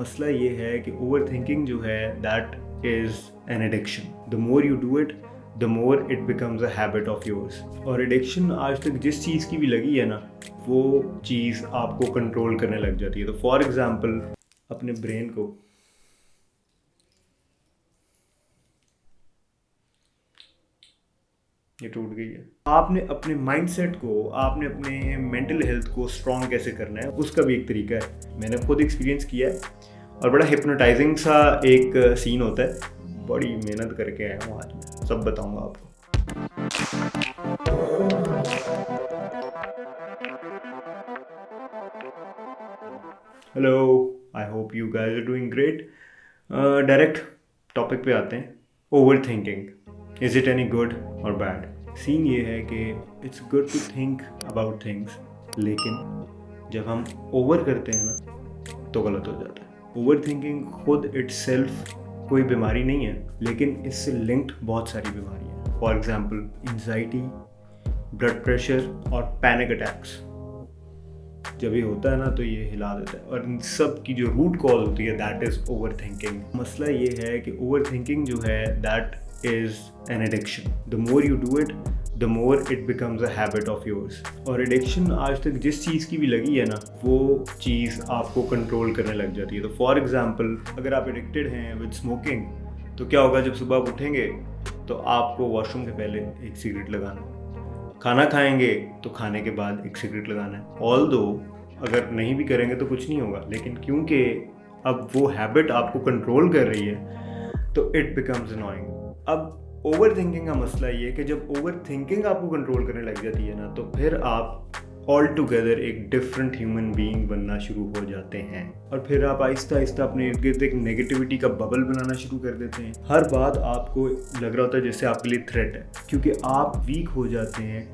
मसला ये है कि ओवर थिंकिंग जो है that is an addiction. The more you do it the more it becomes a habit of yours. और एडिक्शन आज तक जिस चीज़ की भी लगी है ना, वो चीज़ आपको कंट्रोल करने लग जाती है। तो फॉर एग्ज़ाम्पल अपने ब्रेन को ये टूट गई है। आपने अपने माइंडसेट को, आपने अपने मेंटल हेल्थ को स्ट्रॉन्ग कैसे करना है, उसका भी एक तरीका है। मैंने खुद एक्सपीरियंस किया है और बड़ा हिप्नोटाइजिंग सा एक सीन होता है। बड़ी मेहनत करके आया हूँ आज मैं, सब बताऊंगा आपको। Hello, I hope you guys are doing great. Direct topic पे आते हैं। Over thinking, is it any good और बैड? सीन ये है कि it's good to think about things, लेकिन जब हम ओवर करते हैं ना तो गलत हो जाता है। ओवर थिंकिंग खुद इटसेल्फ कोई बीमारी नहीं है, लेकिन इससे लिंक्ड बहुत सारी बीमारियाँ हैं। For example anxiety, blood pressure और पैनिक अटैक्स। जब ये होता है ना तो ये हिला देता है, और इन सब की जो रूट कॉज होती है दैट इज़ ओवर थिंकिंग। मसला ये है कि ओवर थिंकिंग जो है that is an addiction. The more you do it the more it becomes a habit of yours. और एडिक्शन आज तक जिस चीज़ की भी लगी है ना, वो चीज़ आपको कंट्रोल करने लग जाती है। तो फॉर एग्जाम्पल अगर आप एडिक्टेड हैं विद स्मोकिंग, तो क्या होगा, जब सुबह आप उठेंगे तो आपको वॉशरूम के पहले एक सिगरेट लगाना है, खाना खाएंगे तो खाने के बाद एक सिगरेट लगाना है। ऑल्दो अगर नहीं भी करेंगे तो कुछ नहीं होगा, लेकिन क्योंकि अब वो हैबिट आपको कंट्रोल कर रही है तो इट बिकम्स अनोइंग। अब ओवर थिंकिंग का मसला ये है कि जब ओवर थिंकिंग आपको कंट्रोल करने लग जाती है ना, तो फिर आप ऑल टुगेदर एक डिफरेंट ह्यूमन बीइंग बनना शुरू हो जाते हैं। और फिर आप आहिस्ता आहिस्ता अपने इर्द गिर्द एक नेगेटिविटी का बबल बनाना शुरू कर देते हैं। हर बात आपको लग रहा होता है जैसे आपके लिए थ्रेट है, क्योंकि आप वीक हो जाते हैं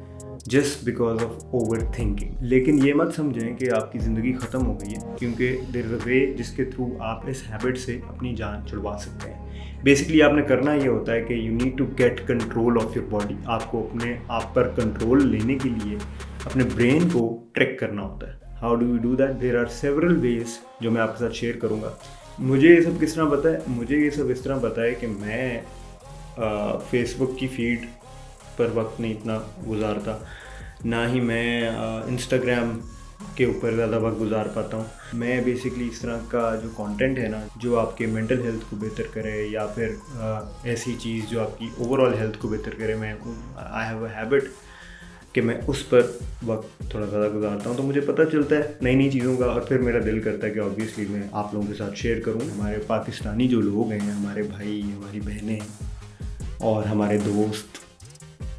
just because of over thinking. लेकिन ये मत समझें कि आपकी ज़िंदगी ख़त्म हो गई है, क्योंकि देयर इज़ अ वे जिसके थ्रू आप इस हैबिट से अपनी जान छुड़वा सकते हैं। बेसिकली आपने करना ये होता है कि you need to get control of your body. आपको अपने आप पर कंट्रोल लेने के लिए अपने ब्रेन को ट्रिक करना होता है। How do you do that? There are several ways जो मैं आपके साथ शेयर करूँगा। मुझे ये सब किस तरह पता है? मुझे ये सब इस तरह पता है कि मैं फेसबुक की फीड पर वक्त नहीं इतना गुजारता, ना ही मैं इंस्टाग्राम के ऊपर ज़्यादा वक्त गुजार पाता हूँ। मैं बेसिकली इस तरह का जो कंटेंट है ना, जो आपके मेंटल हेल्थ को बेहतर करे या फिर ऐसी चीज़ जो आपकी ओवरऑल हेल्थ को बेहतर करे, मैं आई हैव अ हैबिट कि मैं उस पर वक्त थोड़ा ज़्यादा गुजारता हूँ। तो मुझे पता चलता है नई नई चीज़ों का, और फिर मेरा दिल करता है कि ऑब्वियसली मैं आप लोगों के साथ शेयर करूँ। हमारे पाकिस्तानी जो लोग हैं, हमारे भाई, हमारी बहनें और हमारे दोस्त,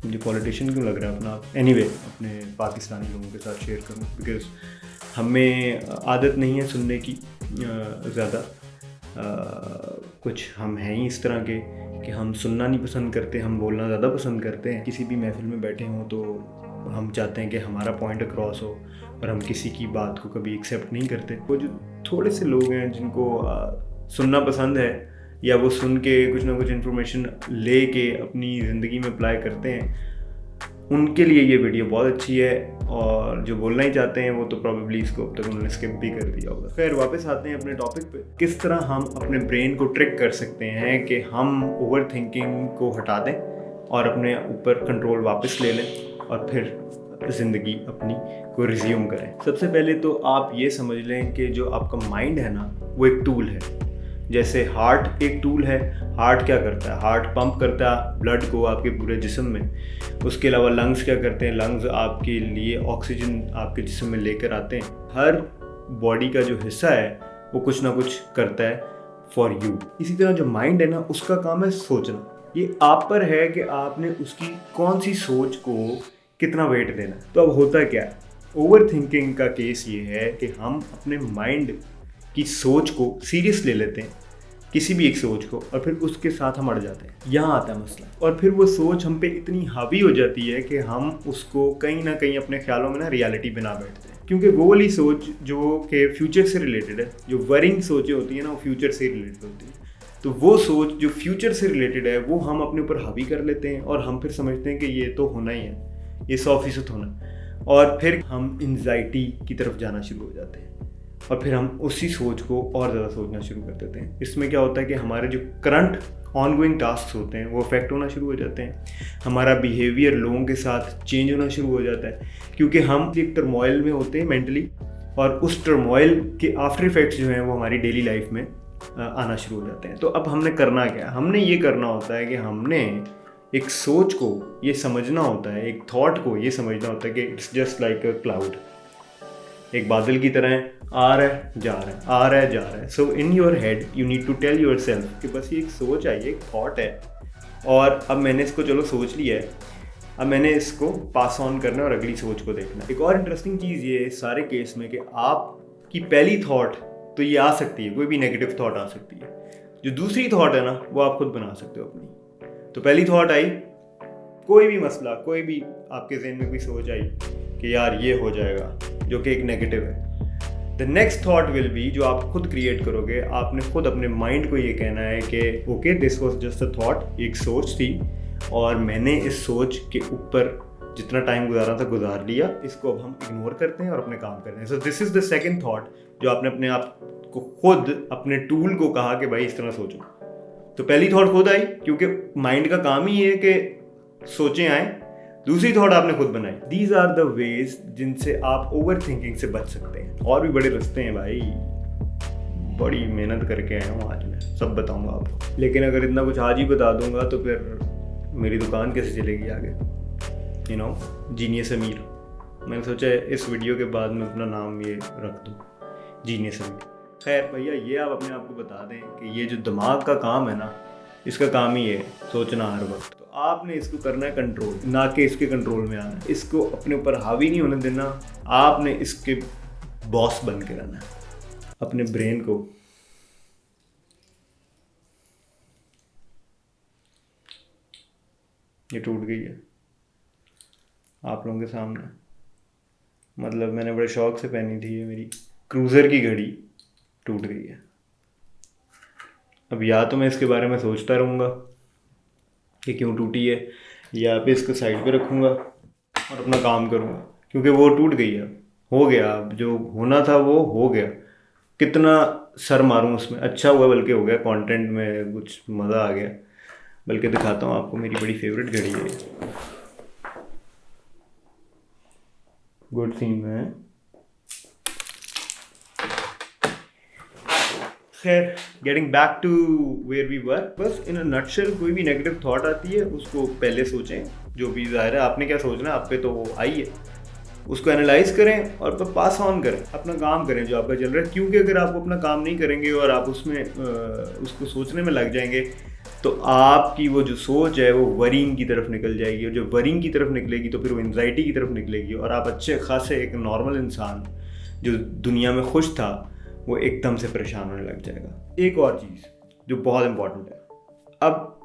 मुझे पॉलिटिशियन क्यों लग रहा है अपना, एनीवे अपने पाकिस्तानी लोगों के साथ शेयर करूँ, बिकॉज़ हमें आदत नहीं है सुनने की ज़्यादा। कुछ हम हैं ही इस तरह के कि हम सुनना नहीं पसंद करते, हम बोलना ज़्यादा पसंद करते हैं। किसी भी महफिल में बैठे हों तो हम चाहते हैं कि हमारा पॉइंट अक्रॉस हो, और हम किसी की बात को कभी एक्सेप्ट नहीं करते। वो जो थोड़े से लोग हैं जिनको सुनना पसंद है, या वो सुन के कुछ ना कुछ इन्फॉर्मेशन ले के अपनी ज़िंदगी में अप्लाई करते हैं, उनके लिए ये वीडियो बहुत अच्छी है। और जो बोलना ही चाहते हैं वो तो प्रॉबेबली इसको अब तक उन्होंने स्किप भी कर दिया होगा। खैर वापस आते हैं अपने टॉपिक पे। किस तरह हम अपने ब्रेन को ट्रिक कर सकते हैं कि हम ओवर थिंकिंग को हटा दें और अपने ऊपर कंट्रोल वापस ले लें, और फिर ज़िंदगी अपनी को रिज्यूम करें। सबसे पहले तो आप ये समझ लें कि जो आपका माइंड है ना, वो एक टूल है। जैसे हार्ट एक टूल है। हार्ट क्या करता है? हार्ट पंप करता है ब्लड को आपके पूरे जिस्म में। उसके अलावा लंग्स क्या करते हैं? लंग्स आपके लिए ऑक्सीजन आपके जिस्म में लेकर आते हैं। हर बॉडी का जो हिस्सा है वो कुछ ना कुछ करता है फॉर यू। इसी तरह जो माइंड है ना, उसका काम है सोचना। ये आप पर है कि आपने उसकी कौन सी सोच को कितना वेट देना। तो अब होता क्या है, ओवर थिंकिंग का केस ये है कि हम अपने माइंड की सोच को सीरियस ले लेते हैं, किसी भी एक सोच को, और फिर उसके साथ हम अड़ जाते हैं। यहाँ आता है मसला। और फिर वो सोच हम पे इतनी हावी हो जाती है कि हम उसको कहीं ना कहीं अपने ख्यालों में ना रियलिटी बना बैठते हैं, क्योंकि वो वाली सोच जो कि फ्यूचर से रिलेटेड है, जो वरिंग सोचें होती हैं ना, वो फ्यूचर से रिलेटेड होती है। तो वो सोच जो फ्यूचर से रिलेटेड है वो हम अपने ऊपर हावी कर लेते हैं, और हम फिर समझते हैं कि ये तो होना ही है, ये 100% होना है, और फिर हम एंजाइटी की तरफ जाना शुरू हो जाते हैं। और फिर हम उसी सोच को और ज़्यादा सोचना शुरू कर देते हैं। इसमें क्या होता है कि हमारे जो करंट ऑनगोइंग टास्क होते हैं वो अफेक्ट होना शुरू हो जाते हैं, हमारा बिहेवियर लोगों के साथ चेंज होना शुरू हो जाता है, क्योंकि हम एक टर्मोइल में होते हैं मेंटली, और उस टर्मोइल के आफ्टर इफेक्ट्स जो हैं वो हमारी डेली लाइफ में आना शुरू हो जाते हैं। तो अब हमने करना क्या, हमने ये करना होता है कि हमने एक सोच को ये समझना होता है, एक थॉट को ये समझना होता है कि it's just like a cloud, एक बादल की तरह आ रहा है जा रहा है, आ रहा है जा रहा है। So in your head you need to tell your self कि बस ये एक सोच है, ये एक थॉट है, और अब मैंने इसको चलो सोच लिया है, अब मैंने इसको पास ऑन करना है और अगली सोच को देखना है। एक और इंटरेस्टिंग चीज़ ये है सारे केस में कि आपकी पहली थॉट तो ये आ सकती है, कोई भी नेगेटिव थॉट आ सकती है, जो दूसरी थॉट है ना वो आप खुद बना सकते हो अपनी। तो पहली थॉट आई, कोई भी मसला, कोई भी आपके जहन में कोई सोच आई कि यार ये हो जाएगा, जो कि एक नेगेटिव है। The next thought will be, जो आप खुद क्रिएट करोगे, आपने खुद अपने माइंड को ये कहना है कि okay this was just a thought, एक सोच थी और मैंने इस सोच के ऊपर जितना टाइम गुजारा था गुजार लिया, इसको अब हम इग्नोर करते हैं और अपने काम करते हैं। So this is the second thought, जो आपने अपने आप को खुद अपने टूल को कहा कि भाई इस तरह सोचो। तो पहली थॉट खुद आई, क्योंकि माइंड का काम ही है कि सोचें आए। दूसरी थॉट आपने खुद बनाई। दीज आर द वेज जिनसे आप ओवर थिंकिंग से बच सकते हैं। और भी बड़े रास्ते हैं भाई, बड़ी मेहनत करके आया हूँ आज, मैं सब बताऊंगा आपको। लेकिन अगर इतना कुछ आज ही बता दूंगा तो फिर मेरी दुकान कैसे चलेगी आगे, यू नो, जीनियस अमीर। मैंने सोचा इस वीडियो के बाद में अपना नाम ये रख दूँ, जीनियस अमीर। खैर भैया, ये आप अपने आप को बता दें कि ये जो दिमाग का काम है ना, इसका काम ही है सोचना हर वक्त। तो आपने इसको करना है कंट्रोल, ना कि इसके कंट्रोल में आना। इसको अपने ऊपर हावी नहीं होने देना, आपने इसके बॉस बन के रहना है अपने ब्रेन को। ये टूट गई है आप लोगों के सामने, मतलब मैंने बड़े शौक से पहनी थी, ये मेरी क्रूज़र की घड़ी टूट गई है। अब या तो मैं इसके बारे में सोचता रहूँगा कि क्यों टूटी है, या फिर इसको साइड पे रखूँगा और अपना काम करूँगा, क्योंकि वो टूट गई है, हो गया, अब जो होना था वो हो गया। कितना सर मारूँ उसमें, अच्छा हुआ बल्कि हो गया, कंटेंट में कुछ मज़ा आ गया। बल्कि दिखाता हूँ आपको, मेरी बड़ी फेवरेट घड़ी है, गुड सीन में। खैर, getting back to where we were, बस इन अ नटशेल कोई भी नेगेटिव थॉट आती है उसको पहले सोचें, जो भी ज़ाहिर है आपने क्या सोचना है, आप पे तो वो आई है, उसको एनालाइज करें और फिर पास ऑन करें, अपना काम करें जो आपका चल रहा है। क्योंकि अगर आप अपना काम नहीं करेंगे और आप उसमें उसको सोचने में लग जाएंगे तो आपकी वो जो सोच है वो वरीइंग की तरफ निकल जाएगी, और जब वरीइंग की तरफ निकलेगी तो फिर वो एंजाइटी की तरफ निकलेगी, और आप अच्छे खासे एक नॉर्मल इंसान जो दुनिया में खुश था वो एकदम से परेशान होने लग जाएगा। एक और चीज़ जो बहुत इम्पॉर्टेंट है, अब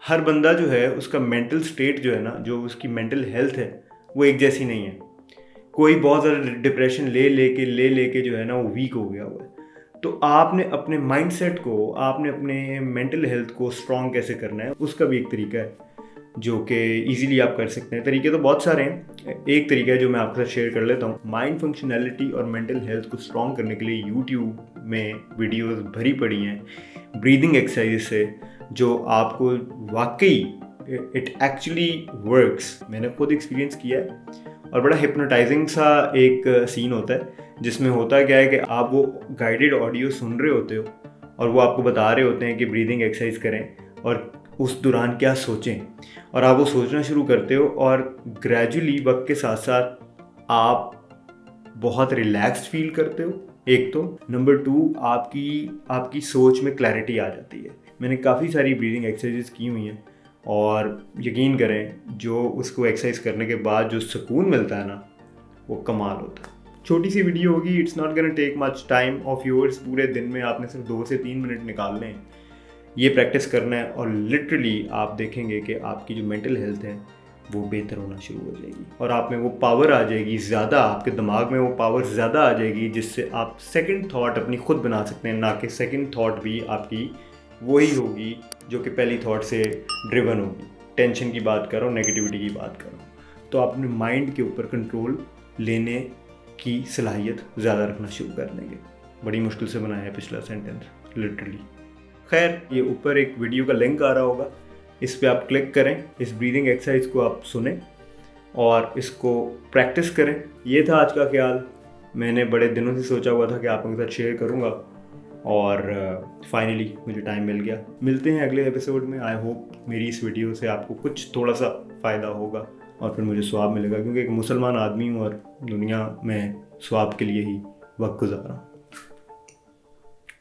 हर बंदा जो है उसका मेंटल स्टेट जो है ना, जो उसकी मेंटल हेल्थ है वो एक जैसी नहीं है। कोई बहुत ज़्यादा डिप्रेशन ले लेके जो है ना वो वीक हो गया हुआ है। तो आपने अपने माइंडसेट को, आपने अपने मेंटल हेल्थ को स्ट्रॉन्ग कैसे करना है, उसका भी एक तरीका है जो कि इजीली आप कर सकते हैं। तरीके तो बहुत सारे हैं, एक तरीका है जो मैं आपके साथ शेयर कर लेता हूँ। माइंड फंक्शनैलिटी और मेंटल हेल्थ को स्ट्रॉन्ग करने के लिए यूट्यूब में वीडियोस भरी पड़ी हैं ब्रीदिंग एक्सरसाइज से, जो आपको वाकई इट एक्चुअली वर्क्स। मैंने खुद एक्सपीरियंस किया है, और बड़ा हिप्नोटाइजिंग सा एक सीन होता है जिसमें होता क्या है कि आप वो गाइडेड ऑडियो सुन रहे होते हो और वो आपको बता रहे होते हैं कि ब्रीदिंग एक्सरसाइज करें और उस दौरान क्या सोचें, और आप वो सोचना शुरू करते हो, और ग्रेजुअली वक्त के साथ साथ आप बहुत रिलैक्स्ड फील करते हो। एक तो नंबर 2, आपकी सोच में क्लैरिटी आ जाती है। मैंने काफ़ी सारी ब्रीदिंग एक्सरसाइजेस की हुई हैं, और यकीन करें जो उसको एक्सरसाइज करने के बाद जो सुकून मिलता है ना वो कमाल होता है। छोटी सी वीडियो होगी, it's not gonna take much time of yours. पूरे दिन में आपने सिर्फ 2 से 3 मिनट निकालने हैं, ये प्रैक्टिस करना है, और लिटरली आप देखेंगे कि आपकी जो मेंटल हेल्थ है वो बेहतर होना शुरू हो जाएगी, और आप में वो पावर आ जाएगी ज़्यादा, आपके दिमाग में वो पावर ज़्यादा आ जाएगी जिससे आप सेकंड थॉट अपनी खुद बना सकते हैं, ना कि सेकंड थॉट भी आपकी वही होगी जो कि पहली थॉट से ड्रिवन होगी। टेंशन की बात करो, नेगेटिविटी की बात करो, तो आप अपने माइंड के ऊपर कंट्रोल लेने की सलाहियत ज़्यादा रखना शुरू कर देंगे। बड़ी मुश्किल से बनाया है पिछला सेंटेंस लिटरली। खैर, ये ऊपर एक वीडियो का लिंक आ रहा होगा, इस पर आप क्लिक करें, इस ब्रीदिंग एक्सरसाइज को आप सुने और इसको प्रैक्टिस करें। ये था आज का ख्याल। मैंने बड़े दिनों से सोचा हुआ था कि आप लोगों के साथ शेयर करूँगा और फाइनली मुझे टाइम मिल गया। मिलते हैं अगले एपिसोड में। आई होप मेरी इस वीडियो से आपको कुछ थोड़ा सा फ़ायदा होगा और फिर मुझे स्वाब मिलेगा, क्योंकि एक मुसलमान आदमी हूँ और दुनिया में स्वाब के लिए ही वक्त गुजारा हूँ।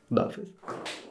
खुदा हाफिज़।